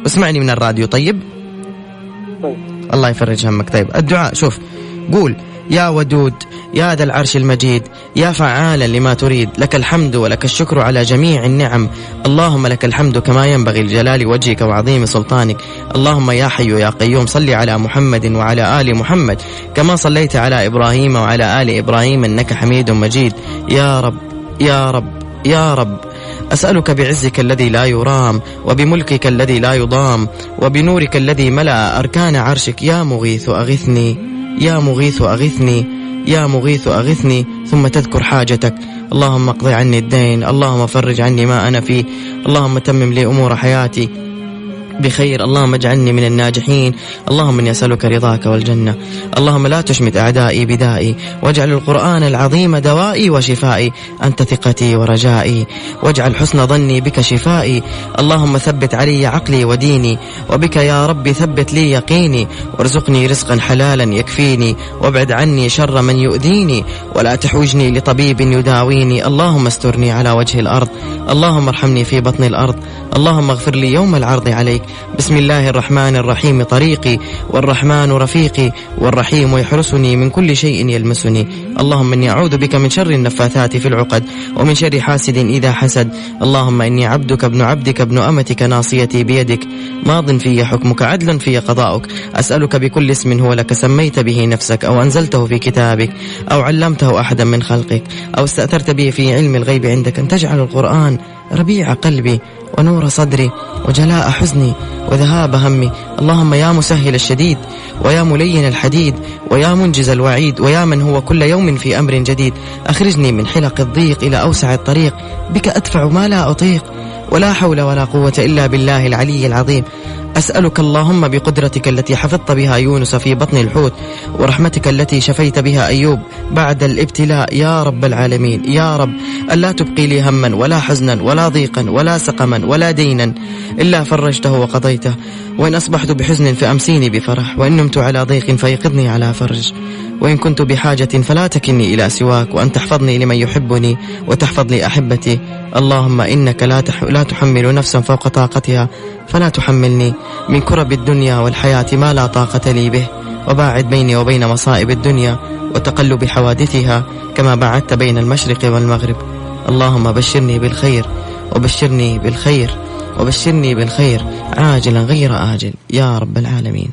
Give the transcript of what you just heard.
واسمعني من الراديو. طيب الله يفرج همك. طيب الدعاء شوف، قول: يا ودود يا ذا العرش المجيد يا فعالا لما تريد، لك الحمد ولك الشكر على جميع النعم، اللهم لك الحمد كما ينبغي لجلال وجهك وعظيم سلطانك، اللهم يا حي يا قيوم صل على محمد وعلى آل محمد كما صليت على إبراهيم وعلى آل إبراهيم إنك حميد مجيد. يا رب يا رب يا رب أسألك بعزك الذي لا يرام وبملكك الذي لا يضام وبنورك الذي ملأ أركان عرشك، يا مغيث أغثني يا مغيث أغثني يا مغيث أغثني. ثم تذكر حاجتك: اللهم اقضي عني الدين، اللهم فرج عني ما أنا فيه، اللهم تمم لي أمور حياتي بخير، اللهم اجعلني من الناجحين، اللهم إني أسألك رضاك والجنة، اللهم لا تشمت أعدائي بدائي، واجعل القرآن العظيم دوائي وشفائي، أنت ثقتي ورجائي، واجعل حسن ظني بك شفائي، اللهم ثبت علي عقلي وديني، وبك يا ربي ثبت لي يقيني، وارزقني رزقا حلالا يكفيني، وابعد عني شر من يؤذيني، ولا تحوجني لطبيب يداويني، اللهم استرني على وجه الأرض، اللهم ارحمني في بطن الأرض، اللهم اغفر لي يوم العرض عليك. بسم الله الرحمن الرحيم طريقي، والرحمن رفيقي، والرحيم يحرسني من كل شيء يلمسني، اللهم إني أعوذ بك من شر النفاثات في العقد ومن شر حاسد إذا حسد، اللهم إني عبدك ابن عبدك ابن أمتك ناصيتي بيدك، ماض في حكمك عدل في قضاؤك، أسألك بكل اسم هو لك سميت به نفسك أو أنزلته في كتابك أو علمته أحدا من خلقك أو استأثرت به في علم الغيب عندك أن تجعل القرآن ربيع قلبي ونور صدري وجلاء حزني وذهاب همي، اللهم يا مسهل الشديد ويا ملين الحديد ويا منجز الوعيد ويا من هو كل يوم في أمر جديد، أخرجني من حلق الضيق إلى أوسع الطريق، بك أدفع ما لا أطيق، ولا حول ولا قوة إلا بالله العلي العظيم. أسألك اللهم بقدرتك التي حفظت بها يونس في بطن الحوت، ورحمتك التي شفيت بها أيوب بعد الابتلاء، يا رب العالمين، يا رب ألا تبقي لي هما ولا حزنا ولا ضيقا ولا سقما ولا دينا إلا فرجته وقضيته، وإن أصبحت بحزن فأمسيني بفرح، وإن نمت على ضيق فيقظني على فرج، وإن كنت بحاجة فلا تكلني إلى سواك، وأن تحفظني لمن يحبني وتحفظ لي أحبتي، اللهم إنك لا تحمل نفسا فوق طاقتها، فلا تحملني من كرب الدنيا والحياة ما لا طاقة لي به، وباعد بيني وبين مصائب الدنيا وتقلب حوادثها كما باعدت بين المشرق والمغرب، اللهم بشرني بالخير وبشرني بالخير وبشرني بالخير عاجلا غير آجل يا رب العالمين.